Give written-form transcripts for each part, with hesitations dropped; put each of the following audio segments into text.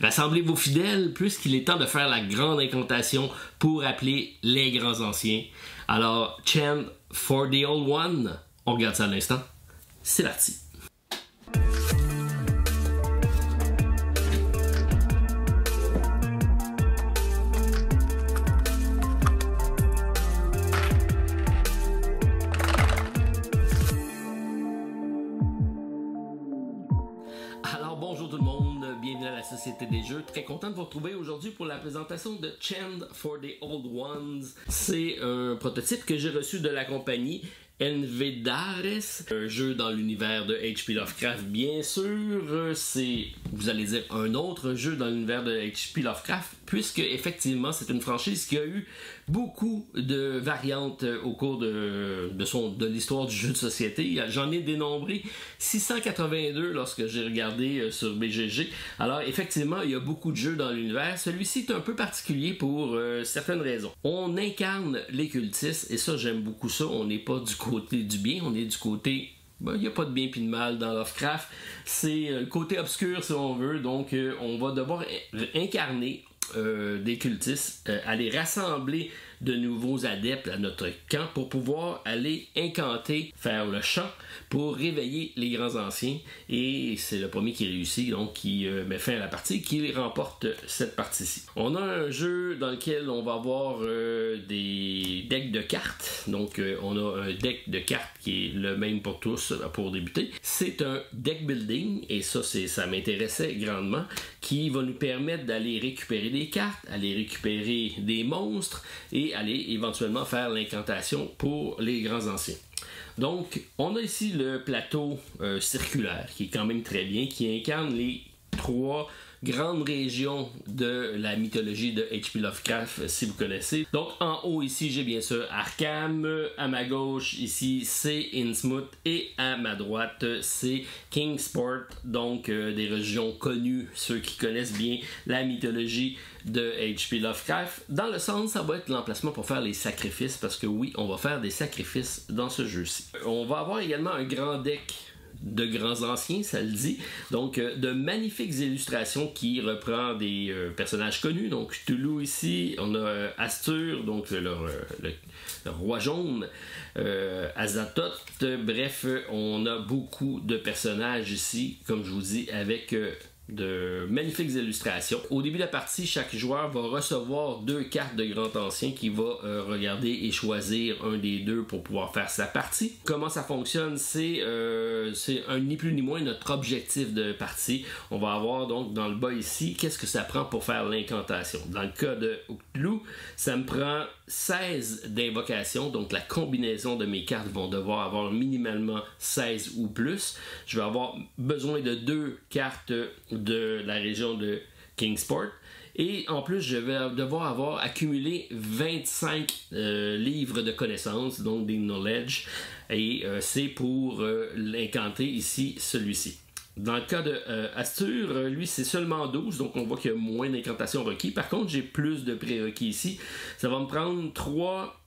Rassemblez vos fidèles, puisqu'il est temps de faire la grande incantation pour appeler les grands anciens. Alors, chant for the old one. On regarde ça à l'instant. C'est parti. Alors bonjour tout le monde, bienvenue à la Société des Jeux. Très content de vous retrouver aujourd'hui pour la présentation de Chant for the Old Ones. C'est un prototype que j'ai reçu de la compagnie Envedares, un jeu dans l'univers de H.P. Lovecraft bien sûr. C'est, vous allez dire, un autre jeu dans l'univers de H.P. Lovecraft, puisque effectivement c'est une franchise qui a eu beaucoup de variantes au cours de l'histoire du jeu de société. J'en ai dénombré 682 lorsque j'ai regardé sur BGG. Alors effectivement, il y a beaucoup de jeux dans l'univers. Celui-ci est un peu particulier pour certaines raisons. On incarne les cultistes, et ça j'aime beaucoup ça. On n'est pas du côté du bien, on est du côté... il n'y a pas de bien et de mal dans Lovecraft. C'est le côté obscur si on veut. Donc on va devoir incarner des cultistes, aller rassembler de nouveaux adeptes à notre camp pour pouvoir aller incanter, faire le chant pour réveiller les grands anciens, et c'est le premier qui réussit, donc qui met fin à la partie, qui remporte cette partie-ci. On a un jeu dans lequel on va avoir des decks de cartes, donc on a un deck de cartes qui est le même pour tous pour débuter. C'est un deck building, et ça m'intéressait grandement, qui va nous permettre d'aller récupérer des cartes, aller récupérer des monstres et aller éventuellement faire l'incantation pour les grands anciens. Donc, on a ici le plateau circulaire qui est quand même très bien, qui incarne les trois grandes régions de la mythologie de H.P. Lovecraft, si vous connaissez. Donc, en haut, ici, j'ai bien sûr Arkham. À ma gauche, ici, c'est Innsmouth. Et à ma droite, c'est Kingsport. Donc, des régions connues, ceux qui connaissent bien la mythologie de H.P. Lovecraft. Dans le centre, ça va être l'emplacement pour faire les sacrifices, parce que oui, on va faire des sacrifices dans ce jeu-ci. On va avoir également un grand deck de grands anciens, ça le dit. Donc, de magnifiques illustrations qui reprend des personnages connus. Donc, Cthulhu ici, on a Astur, donc le roi jaune, Azathoth. Bref, on a beaucoup de personnages ici, comme je vous dis, avec de magnifiques illustrations. Au début de la partie, chaque joueur va recevoir 2 cartes de grand ancien qui va regarder et choisir un des deux pour pouvoir faire sa partie. Comment ça fonctionne? C'est ni plus ni moins notre objectif de partie. On va avoir donc dans le bas ici, qu'est-ce que ça prend pour faire l'incantation. Dans le cas de Cthulhu, ça me prend 16 d'invocation, donc la combinaison de mes cartes vont devoir avoir minimalement 16 ou plus. Je vais avoir besoin de 2 cartes de la région de Kingsport, et en plus je vais devoir avoir accumulé 25 livres de connaissances, donc des knowledge, et c'est pour l'incanter ici celui-ci. Dans le cas de Astur, lui c'est seulement 12, donc on voit qu'il y a moins d'incantations requis. Par contre, j'ai plus de prérequis ici. Ça va me prendre 3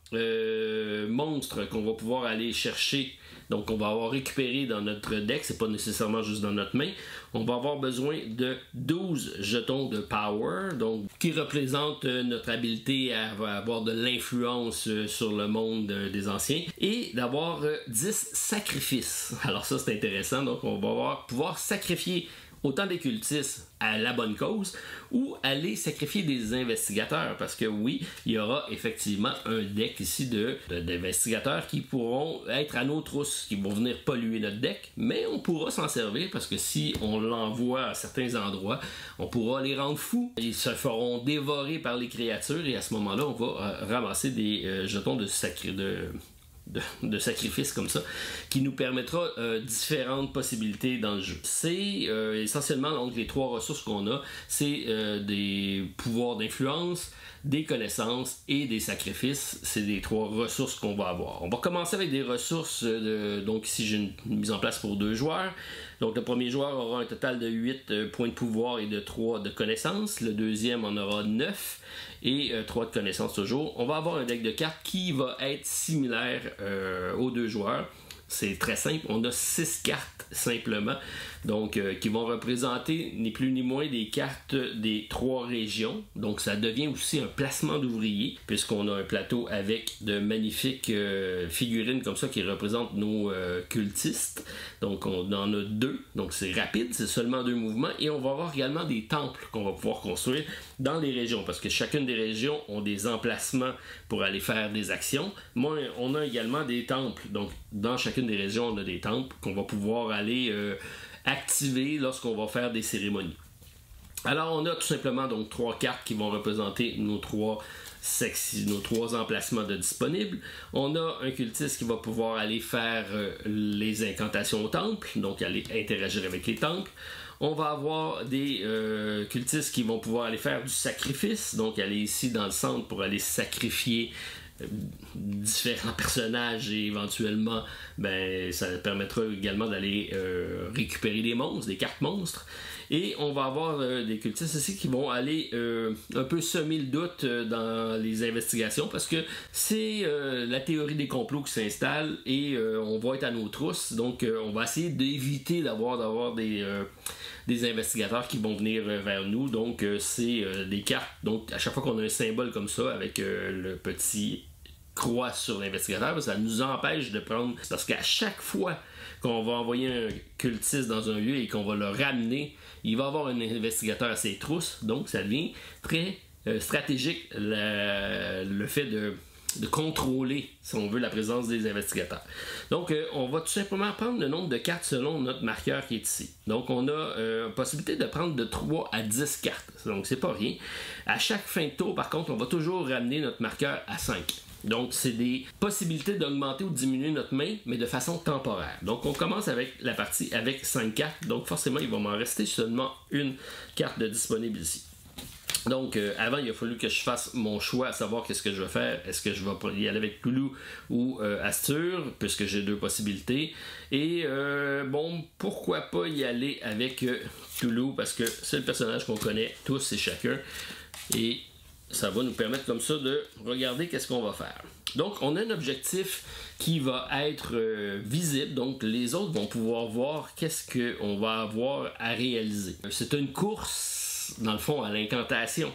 monstres qu'on va pouvoir aller chercher. Donc on va avoir récupéré dans notre deck, c'est pas nécessairement juste dans notre main. On va avoir besoin de 12 jetons de power, donc qui représentent notre habileté à avoir de l'influence sur le monde des anciens, et d'avoir 10 sacrifices. Alors ça c'est intéressant, donc on va pouvoir sacrifier autant des cultistes à la bonne cause, ou aller sacrifier des investigateurs, parce que oui, il y aura effectivement un deck ici d'investigateurs qui pourront être à nos trousses, qui vont venir polluer notre deck, mais on pourra s'en servir, parce que si on l'envoie à certains endroits, on pourra les rendre fous. Ils se feront dévorer par les créatures, et à ce moment-là, on va ramasser des jetons de sacrifices comme ça, qui nous permettra différentes possibilités dans le jeu. C'est essentiellement donc les 3 ressources qu'on a, c'est des pouvoirs d'influence, des connaissances et des sacrifices. C'est les 3 ressources qu'on va avoir. On va commencer avec des ressources, donc ici j'ai une mise en place pour 2 joueurs. Donc le premier joueur aura un total de 8 points de pouvoir et de 3 de connaissances. Le deuxième en aura 9 et 3 de connaissances toujours. On va avoir un deck de cartes qui va être similaire aux 2 joueurs. c'est très simple. On a 6 cartes simplement, donc qui vont représenter ni plus ni moins des cartes des 3 régions. Donc ça devient aussi un placement d'ouvriers, puisqu'on a un plateau avec de magnifiques figurines comme ça qui représentent nos cultistes. Donc on en a 2, donc c'est rapide, c'est seulement 2 mouvements. Et on va avoir également des temples qu'on va pouvoir construire dans les régions, parce que chacune des régions ont des emplacements pour aller faire des actions. Moi, on a également des temples, donc dans chacune des régions on a des temples qu'on va pouvoir aller activer lorsqu'on va faire des cérémonies. Alors on a tout simplement donc 3 cartes qui vont représenter nos 3 emplacements de disponibles. On a un cultiste qui va pouvoir aller faire les incantations au temple, donc aller interagir avec les temples. On va avoir des cultistes qui vont pouvoir aller faire du sacrifice, donc aller ici dans le centre pour aller sacrifier différents personnages, et éventuellement ça permettra également d'aller récupérer des monstres, des cartes monstres. Et on va avoir des cultistes ici qui vont aller un peu semer le doute dans les investigations, parce que c'est la théorie des complots qui s'installe, et on va être à nos trousses, donc on va essayer d'éviter d'avoir des investigateurs qui vont venir vers nous. Donc c'est des cartes, donc à chaque fois qu'on a un symbole comme ça avec le petit croix sur l'investigateur, ça nous empêche de prendre, parce qu'à chaque fois qu'on va envoyer un cultiste dans un lieu et qu'on va le ramener, il va avoir un investigateur à ses trousses, donc ça devient très stratégique le fait de contrôler, si on veut, la présence des investigateurs. Donc, on va tout simplement prendre le nombre de cartes selon notre marqueur qui est ici. Donc, on a possibilité de prendre de 3 à 10 cartes. Donc, c'est pas rien. À chaque fin de tour, par contre, on va toujours ramener notre marqueur à 5. Donc, c'est des possibilités d'augmenter ou de diminuer notre main, mais de façon temporaire. Donc, on commence avec la partie avec 5 cartes. Donc, forcément, il va m'en rester seulement une carte de disponible ici. Donc, avant, il a fallu que je fasse mon choix à savoir qu'est-ce que je vais faire. Est-ce que je vais y aller avec Cthulhu ou Astur, puisque j'ai 2 possibilités. Et pourquoi pas y aller avec Cthulhu, parce que c'est le personnage qu'on connaît tous et chacun. Et ça va nous permettre comme ça de regarder qu'est-ce qu'on va faire. Donc, on a un objectif qui va être visible. Donc, les autres vont pouvoir voir qu'est-ce qu'on va avoir à réaliser. C'est une course, dans le fond, à l'incantation.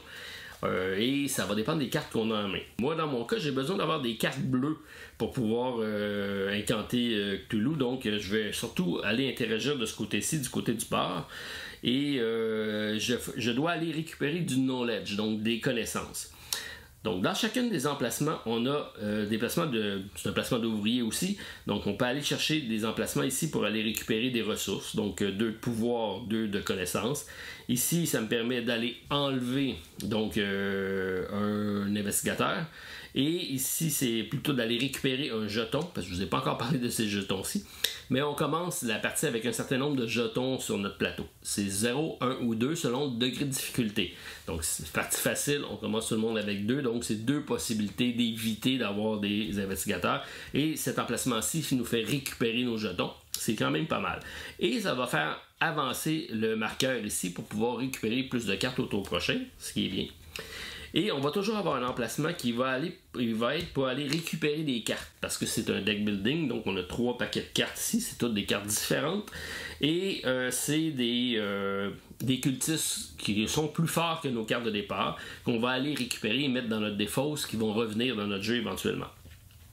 Et ça va dépendre des cartes qu'on a en main. Moi, dans mon cas, j'ai besoin d'avoir des cartes bleues pour pouvoir incanter Cthulhu. Donc, je vais surtout aller interagir de ce côté-ci, du côté du bord. Et je dois aller récupérer du knowledge, donc des connaissances. Donc, dans chacun des emplacements, on a des placements c'est un placement d'ouvrier aussi. Donc, on peut aller chercher des emplacements ici pour aller récupérer des ressources. Donc, 2 de pouvoir, 2 de connaissances. Ici, ça me permet d'aller enlever donc un investigateur. Et ici, c'est plutôt d'aller récupérer un jeton, parce que je ne vous ai pas encore parlé de ces jetons-ci. Mais on commence la partie avec un certain nombre de jetons sur notre plateau. C'est 0, 1 ou 2 selon le degré de difficulté. Donc, c'est partie facile, on commence tout le monde avec 2. Donc, c'est 2 possibilités d'éviter d'avoir des investigateurs. Et cet emplacement-ci nous fait récupérer nos jetons. C'est quand même pas mal. Et ça va faire avancer le marqueur ici pour pouvoir récupérer plus de cartes au tour prochain, ce qui est bien. Et on va toujours avoir un emplacement qui va être pour aller récupérer des cartes, parce que c'est un deck building, donc on a 3 paquets de cartes ici, c'est toutes des cartes différentes, et c'est des cultistes qui sont plus forts que nos cartes de départ, qu'on va aller récupérer et mettre dans notre défausse, qui vont revenir dans notre jeu éventuellement.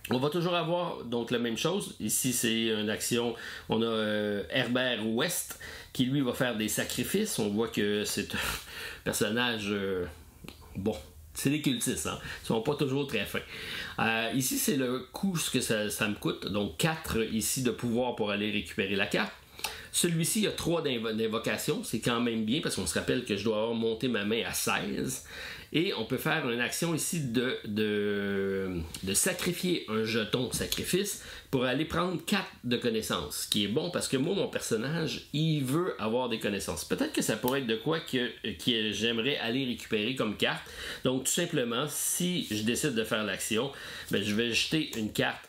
On va toujours avoir donc la même chose. Ici, c'est une action. On a Herbert West qui, lui, va faire des sacrifices. On voit que c'est un personnage... c'est des cultistes, hein? Ils sont pas toujours très fins. Ici, c'est le coût que ça me coûte. Donc, 4 ici de pouvoir pour aller récupérer la carte. Celui-ci, il y a 3 d'invocation. C'est quand même bien parce qu'on se rappelle que je dois avoir monté ma main à 16. Et on peut faire une action ici de sacrifier un jeton sacrifice pour aller prendre 4 de connaissances. Ce qui est bon parce que moi, mon personnage, il veut avoir des connaissances. Peut-être que ça pourrait être de quoi que j'aimerais aller récupérer comme carte. Donc, tout simplement, si je décide de faire l'action, je vais jeter une carte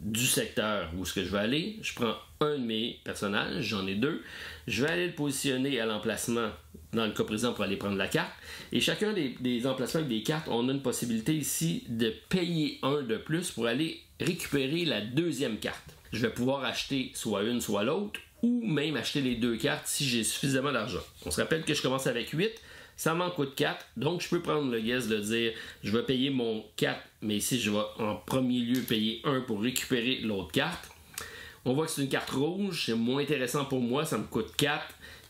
du secteur où est-ce que je vais aller. Je prends un de mes personnages, j'en ai 2. Je vais aller le positionner à l'emplacement dans le cas présent pour aller prendre la carte. Et chacun des emplacements avec des cartes, on a une possibilité ici de payer 1 de plus pour aller récupérer la 2e carte. je vais pouvoir acheter soit une, soit l'autre, ou même acheter les deux cartes si j'ai suffisamment d'argent. On se rappelle que je commence avec 8, ça m'en coûte 4, donc je peux prendre le guess de dire je vais payer mon 4, mais ici je vais en premier lieu payer 1 pour récupérer l'autre carte. On voit que c'est une carte rouge, c'est moins intéressant pour moi, ça me coûte 4.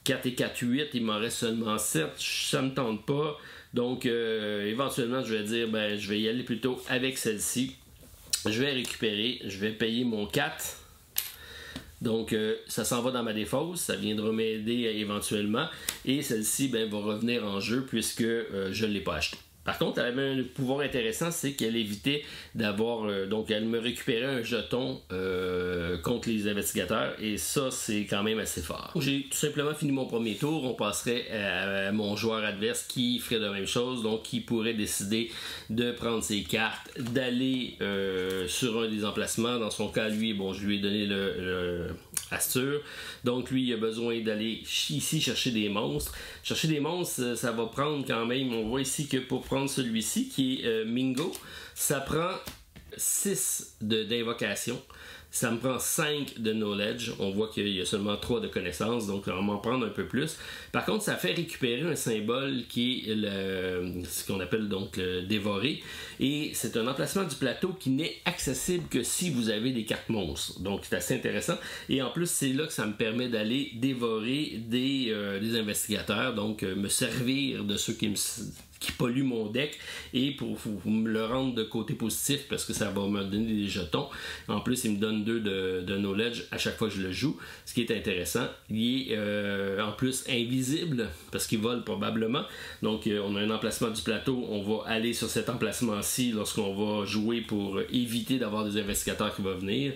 4 et 4, 8, il m'en reste seulement 7, ça me tente pas. Donc éventuellement je vais dire je vais y aller plutôt avec celle-ci. Je vais récupérer, je vais payer mon 4. Donc, ça s'en va dans ma défausse, ça viendra m'aider éventuellement. Et celle-ci va revenir en jeu puisque je ne l'ai pas acheté. Par contre, elle avait un pouvoir intéressant, c'est qu'elle évitait d'avoir... donc, elle me récupérait un jeton contre les investigateurs. Et ça, c'est quand même assez fort. J'ai tout simplement fini mon premier tour. On passerait à mon joueur adverse qui ferait la même chose. Donc, qui pourrait décider de prendre ses cartes, d'aller sur un des emplacements. Dans son cas, lui, je lui ai donné le Astur. Donc, lui, il a besoin d'aller ici chercher des monstres. Chercher des monstres, ça va prendre quand même... On voit ici que pour prendre celui-ci qui est Mingo, ça prend 6 d'invocation, ça me prend 5 de knowledge. On voit qu'il y a seulement 3 de connaissance, donc on va m'en prendre un peu plus. Par contre, ça fait récupérer un symbole qui est ce qu'on appelle donc le dévoré, et c'est un emplacement du plateau qui n'est accessible que si vous avez des cartes monstres. Donc c'est assez intéressant, et en plus c'est là que ça me permet d'aller dévorer des investigateurs, donc me servir de ceux qui polluent mon deck, et pour me le rendre de côté positif parce que ça va me donner des jetons. En plus, il me donne 2 de knowledge à chaque fois que je le joue, ce qui est intéressant. Il est en plus invisible parce qu'il vole probablement. Donc, on a un emplacement du plateau, on va aller sur cet emplacement-ci lorsqu'on va jouer pour éviter d'avoir des investigateurs qui vont venir.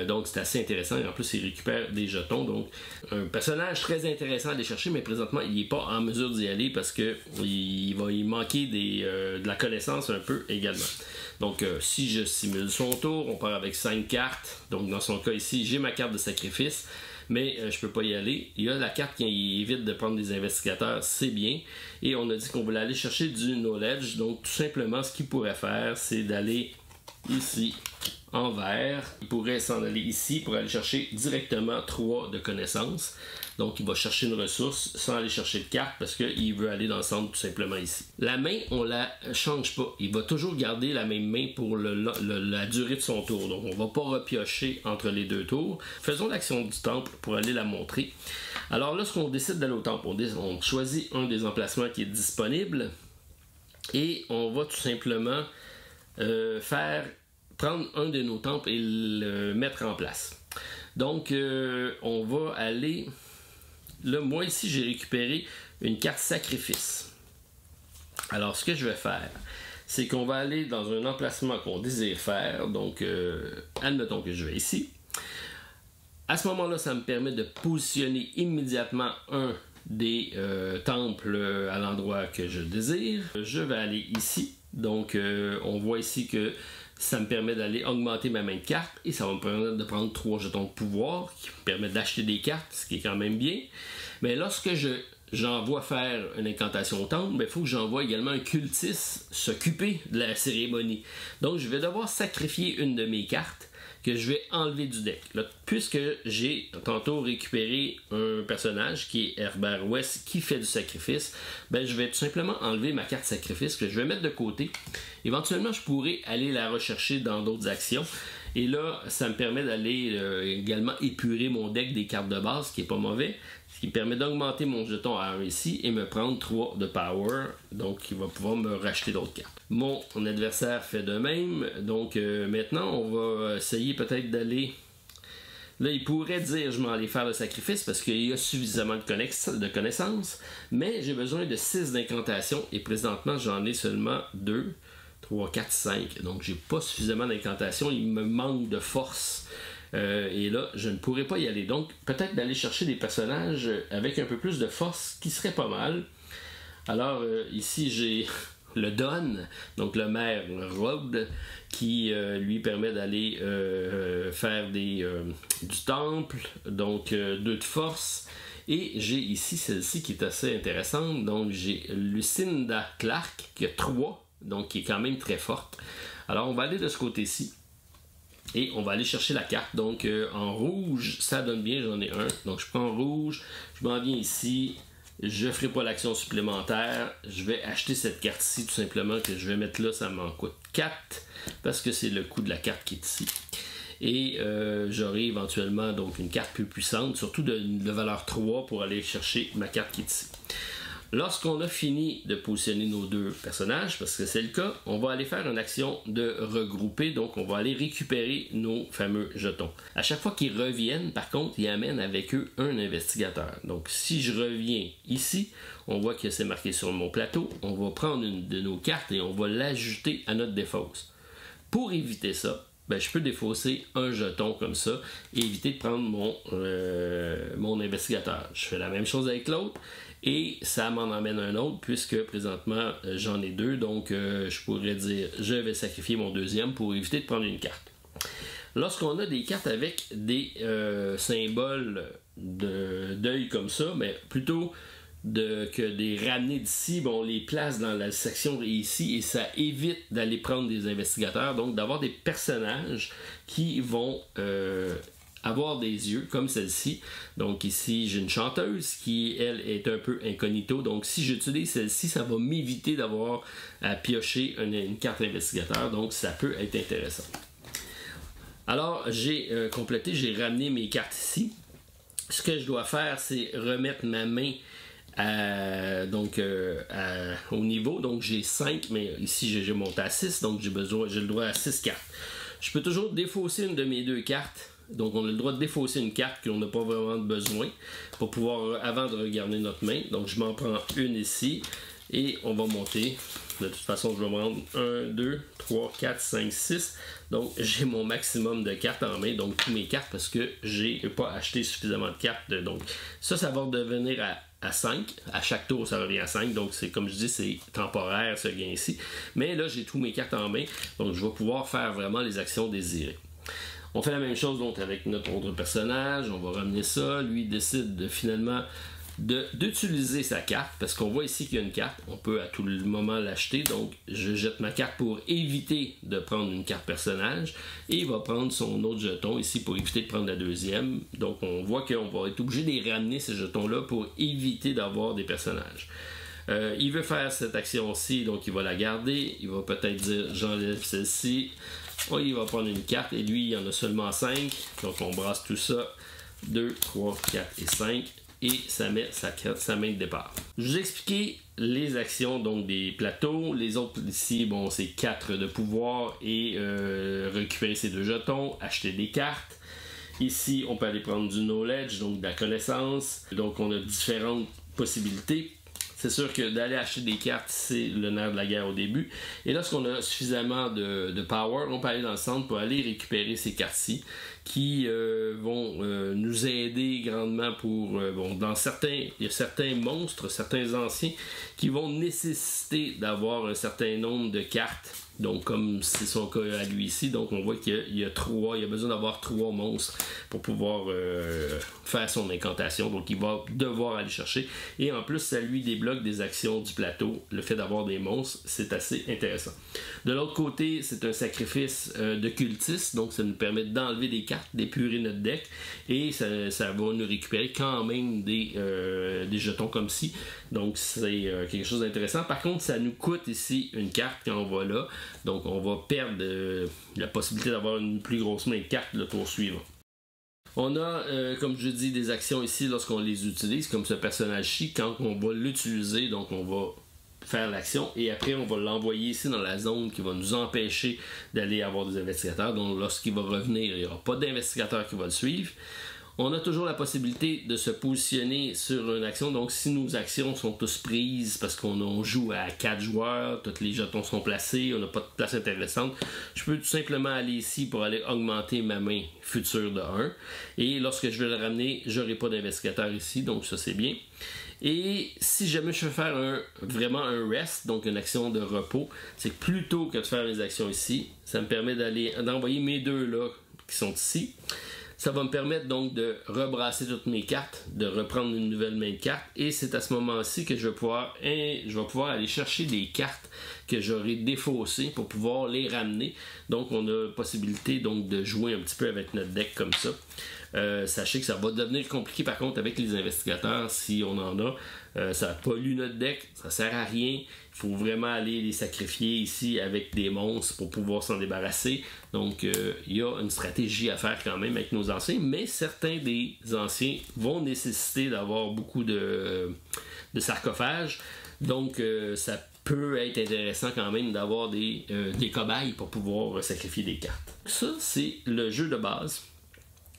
Donc c'est assez intéressant, et en plus il récupère des jetons, donc un personnage très intéressant à aller chercher, mais présentement il n'est pas en mesure d'y aller parce que il va y manquer de la connaissance un peu également. Donc si je simule son tour, on part avec 5 cartes, donc dans son cas ici j'ai ma carte de sacrifice, mais je peux pas y aller. Il y a la carte qui évite de prendre des investigateurs, c'est bien, et on a dit qu'on voulait aller chercher du knowledge, donc tout simplement ce qu'il pourrait faire c'est d'aller ici en vert, il pourrait s'en aller ici pour aller chercher directement 3 de connaissances. Donc il va chercher une ressource sans aller chercher de carte parce qu'il veut aller dans le centre tout simplement ici. La main, on la change pas. Il va toujours garder la même main pour la durée de son tour. Donc on va pas repiocher entre les 2 tours. Faisons l'action du temple pour aller la montrer. Alors lorsqu'on décide d'aller au temple, on choisit un des emplacements qui est disponible et on va tout simplement prendre un de nos temples et le mettre en place. Donc, on va aller... Là, moi, ici, j'ai récupéré une carte sacrifice. Alors, ce que je vais faire, c'est qu'on va aller dans un emplacement qu'on désire faire. Donc, admettons que je vais ici. À ce moment-là, ça me permet de positionner immédiatement un des temples à l'endroit que je désire. Je vais aller ici. Donc, on voit ici que ça me permet d'aller augmenter ma main de cartes et ça va me permettre de prendre 3 jetons de pouvoir qui me permettent d'acheter des cartes, ce qui est quand même bien. Mais lorsque j'envoie faire une incantation au temple, il faut que j'envoie également un cultiste s'occuper de la cérémonie. Donc, je vais devoir sacrifier une de mes cartes que je vais enlever du deck. Là, puisque j'ai tantôt récupéré un personnage qui est Herbert West qui fait du sacrifice, je vais tout simplement enlever ma carte sacrifice que je vais mettre de côté. Éventuellement, je pourrais aller la rechercher dans d'autres actions. Et là, ça me permet d'aller également épurer mon deck des cartes de base, ce qui est pas mauvais. Ce qui me permet d'augmenter mon jeton à 1 ici et me prendre 3 de power. Donc, il va pouvoir me racheter d'autres cartes. Mon adversaire fait de même. Donc, maintenant, on va essayer peut-être d'aller... Là, il pourrait dire je m'en allais faire le sacrifice parce qu'il y a suffisamment de connaissances. Mais j'ai besoin de 6 d'incantations et présentement, j'en ai seulement 2, 3, 4, 5. Donc, j'ai pas suffisamment d'incantations. Il me manque de force. Et là, je ne pourrais pas y aller. Donc, peut-être d'aller chercher des personnages avec un peu plus de force, qui serait pas mal. Alors, ici, j'ai le Don, donc le maire, le Rogue, qui lui permet d'aller faire du temple, donc 2 de force. Et j'ai ici celle-ci qui est assez intéressante. Donc, j'ai Lucinda Clark, qui a 3, donc qui est quand même très forte. Alors, on va aller de ce côté-ci. et on va aller chercher la carte. Donc en rouge, ça donne bien, j'en ai un. Donc je prends en rouge, je m'en viens ici, je ne ferai pas l'action supplémentaire, je vais acheter cette carte-ci tout simplement que je vais mettre là, ça m'en coûte 4 parce que c'est le coût de la carte qui est ici. Et j'aurai éventuellement donc une carte plus puissante, surtout de valeur 3 pour aller chercher ma carte qui est ici. Lorsqu'on a fini de positionner nos deux personnages, parce que c'est le cas, on va aller faire une action de regrouper, donc on va aller récupérer nos fameux jetons. À chaque fois qu'ils reviennent, par contre, ils amènent avec eux un investigateur. Donc si je reviens ici, on voit que c'est marqué sur mon plateau, on va prendre une de nos cartes et on va l'ajouter à notre défausse. Pour éviter ça, ben, je peux défausser un jeton comme ça et éviter de prendre mon investigateur. Je fais la même chose avec l'autre et ça m'en emmène un autre puisque présentement j'en ai deux. Donc je pourrais dire je vais sacrifier mon deuxième pour éviter de prendre une carte. Lorsqu'on a des cartes avec des symboles d'œil comme ça, mais plutôt que des ramener d'ici, on les place dans la section ici et ça évite d'aller prendre des investigateurs, donc d'avoir des personnages qui vont avoir des yeux comme celle-ci. Donc ici j'ai une chanteuse qui elle est un peu incognito, donc si j'utilise celle-ci ça va m'éviter d'avoir à piocher une carte investigateur, donc ça peut être intéressant. Alors j'ai complété, j'ai ramené mes cartes ici. Ce que je dois faire c'est remettre ma main au niveau, donc j'ai 5, mais ici j'ai monté à 6, donc j'ai le droit à 6 cartes. Je peux toujours défausser une de mes deux cartes, donc on a le droit de défausser une carte qu'on n'a pas vraiment besoin pour pouvoir, avant de regarder notre main, donc je m'en prends une ici et on va monter. De toute façon je vais me rendre 1, 2, 3, 4, 5, 6, donc j'ai mon maximum de cartes en main, donc toutes mes cartes parce que j'ai pas acheté suffisamment de cartes, donc ça va redevenir à 5, à chaque tour ça revient à 5, donc c'est comme je dis c'est temporaire ce gain ici, mais là j'ai toutes mes cartes en main, donc je vais pouvoir faire vraiment les actions désirées. On fait la même chose donc avec notre autre personnage, on va ramener ça, lui décide finalement d'utiliser sa carte, parce qu'on voit ici qu'il y a une carte, on peut à tout le moment l'acheter, donc je jette ma carte pour éviter de prendre une carte personnage, et il va prendre son autre jeton ici pour éviter de prendre la deuxième, donc on voit qu'on va être obligé de les ramener ces jetons là pour éviter d'avoir des personnages. Il veut faire cette action-ci, donc il va la garder, il va peut-être dire j'enlève celle-ci, il va prendre une carte, et lui il y en a seulement 5, donc on brasse tout ça, 2, 3, 4 et 5, et ça met sa main de départ. Je vous ai expliqué les actions donc des plateaux. Les autres ici, bon, c'est 4 de pouvoir et récupérer ces 2 jetons, acheter des cartes. Ici, on peut aller prendre du knowledge, donc de la connaissance. Donc, on a différentes possibilités. C'est sûr que d'aller acheter des cartes, c'est le nerf de la guerre au début. Et lorsqu'on a suffisamment de power, on peut aller dans le centre pour aller récupérer ces cartes-ci qui vont nous aider grandement pour... il y a certains monstres, certains anciens qui vont nécessiter d'avoir un certain nombre de cartes. Donc, comme c'est son cas à lui ici, donc on voit qu'il y a besoin d'avoir 3 monstres pour pouvoir faire son incantation. Donc, il va devoir aller chercher. Et en plus, ça lui débloque des actions du plateau. Le fait d'avoir des monstres, c'est assez intéressant. De l'autre côté, c'est un sacrifice de cultiste. Donc, ça nous permet d'enlever des cartes, d'épurer notre deck. Et ça va nous récupérer quand même des jetons comme ci. Donc, c'est quelque chose d'intéressant. Par contre, ça nous coûte ici une carte quand on va là. Donc, on va perdre la possibilité d'avoir une plus grosse main de cartes le tour suivant. On a, comme je dis, des actions ici lorsqu'on les utilise, comme ce personnage-ci. Quand on va l'utiliser, donc on va faire l'action et après on va l'envoyer ici dans la zone qui va nous empêcher d'aller avoir des investigateurs. Donc, lorsqu'il va revenir, il n'y aura pas d'investigateur qui va le suivre. On a toujours la possibilité de se positionner sur une action. Donc, si nos actions sont tous prises parce qu'on joue à 4 joueurs, tous les jetons sont placés, on n'a pas de place intéressante, je peux tout simplement aller ici pour aller augmenter ma main future de 1. Et lorsque je vais le ramener, je n'aurai pas d'investigateur ici, donc ça c'est bien. Et si jamais je veux faire vraiment un rest, donc une action de repos, c'est que plutôt que de faire les actions ici, ça me permet d'envoyer mes deux là qui sont ici. Ça va me permettre donc de rebrasser toutes mes cartes, de reprendre une nouvelle main de cartes, et c'est à ce moment-ci que je vais pouvoir aller chercher des cartes que j'aurai défaussées pour pouvoir les ramener. Donc on a la possibilité donc de jouer un petit peu avec notre deck comme ça. Sachez que ça va devenir compliqué par contre avec les investigateurs si on en a. Ça pollue notre deck, ça sert à rien. Il faut vraiment aller les sacrifier ici avec des monstres pour pouvoir s'en débarrasser. Donc il y a une stratégie à faire quand même avec nos anciens, mais certains des anciens vont nécessiter d'avoir beaucoup de sarcophages. Donc ça peut être intéressant quand même d'avoir des cobayes pour pouvoir sacrifier des cartes. Ça, c'est le jeu de base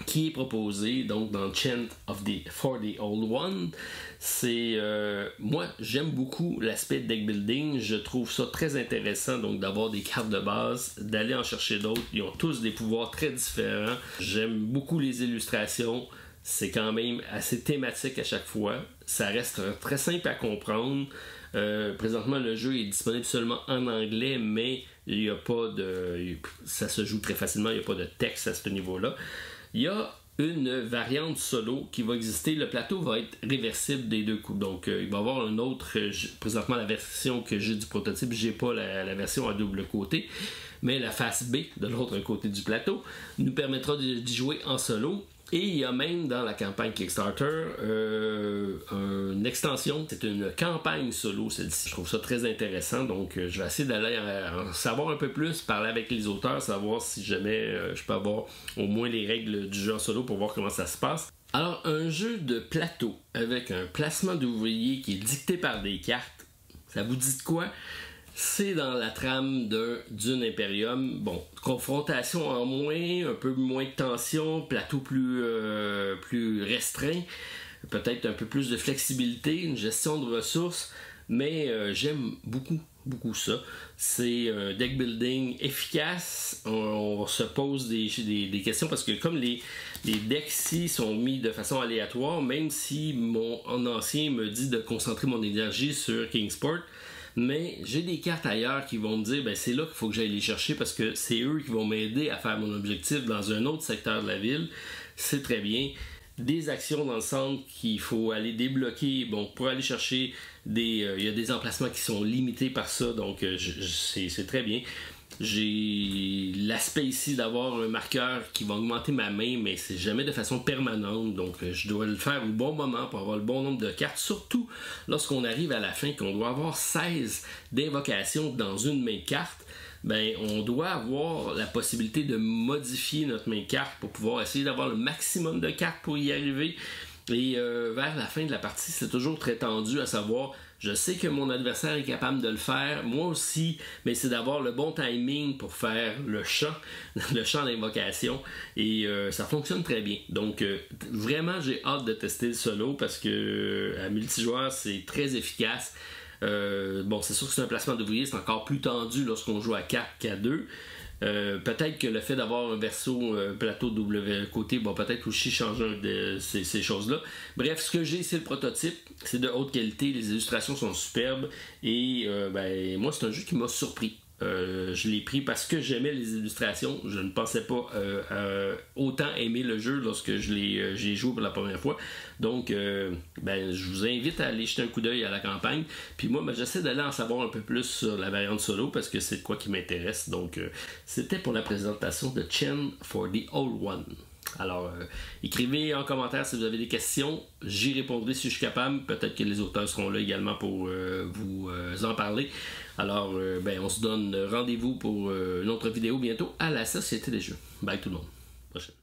qui est proposé donc dans Chant for the Old One. C'est moi j'aime beaucoup l'aspect deck building, je trouve ça très intéressant donc d'avoir des cartes de base, d'aller en chercher d'autres. Ils ont tous des pouvoirs très différents. J'aime beaucoup les illustrations, c'est quand même assez thématique à chaque fois. Ça reste très simple à comprendre. Présentement le jeu est disponible seulement en anglais, mais il y a pas de, ça se joue très facilement, il n'y a pas de texte à ce niveau-là. Il y a une variante solo qui va exister. Le plateau va être réversible des deux coups. Donc, il va y avoir un autre. Présentement, la version que j'ai du prototype, j'ai pas la version à double côté. Mais la face B de l'autre côté du plateau nous permettra d'y jouer en solo. Et il y a même dans la campagne Kickstarter une extension, c'est une campagne solo celle-ci. Je trouve ça très intéressant, donc je vais essayer d'aller en savoir un peu plus, parler avec les auteurs, savoir si jamais je peux avoir au moins les règles du jeu en solo pour voir comment ça se passe. Alors un jeu de plateau avec un placement d'ouvriers qui est dicté par des cartes, ça vous dit de quoi? C'est dans la trame d'un Dune Imperium. Bon, confrontation en moins, un peu moins de tension, plateau plus restreint, peut-être un peu plus de flexibilité, une gestion de ressources, mais j'aime beaucoup ça. C'est un deck building efficace. On se pose des questions parce que comme les decks ici sont mis de façon aléatoire, même si mon ancien me dit de concentrer mon énergie sur Kingsport, mais j'ai des cartes ailleurs qui vont me dire ben c'est là qu'il faut que j'aille les chercher parce que c'est eux qui vont m'aider à faire mon objectif dans un autre secteur de la ville. C'est très bien. Des actions dans le centre qu'il faut aller débloquer. Bon, pour aller chercher il y a des emplacements qui sont limités par ça, donc c'est très bien. J'ai l'aspect ici d'avoir un marqueur qui va augmenter ma main, mais c'est jamais de façon permanente, donc je dois le faire au bon moment pour avoir le bon nombre de cartes, surtout lorsqu'on arrive à la fin, qu'on doit avoir 16 d'invocations dans une main de carte. Ben, on doit avoir la possibilité de modifier notre main de carte pour pouvoir essayer d'avoir le maximum de cartes pour y arriver. Et vers la fin de la partie, c'est toujours très tendu à savoir, je sais que mon adversaire est capable de le faire, moi aussi, mais c'est d'avoir le bon timing pour faire le chant d'invocation, et ça fonctionne très bien. Donc vraiment, j'ai hâte de tester le solo parce que à multijoueur, c'est très efficace. Bon, c'est sûr que c'est un placement d'ouvrier, c'est encore plus tendu lorsqu'on joue à 4 qu'à 2. Peut-être que le fait d'avoir un verso plateau double côté va peut-être aussi changer ces choses-là. Bref, ce que j'ai, c'est le prototype. C'est de haute qualité, les illustrations sont superbes et ben, moi, c'est un jeu qui m'a surpris. Je l'ai pris parce que j'aimais les illustrations. Je ne pensais pas autant aimer le jeu lorsque j'ai joué pour la première fois. Donc, ben, je vous invite à aller jeter un coup d'œil à la campagne. Puis moi, ben, j'essaie d'aller en savoir un peu plus sur la variante solo parce que c'est de quoi qui m'intéresse. Donc, c'était pour la présentation de Chant for the Old One. Alors, écrivez en commentaire si vous avez des questions. J'y répondrai si je suis capable. Peut-être que les auteurs seront là également pour vous en parler. Alors, ben, on se donne rendez-vous pour une autre vidéo bientôt à la Société des Jeux. Bye tout le monde. Prochaine.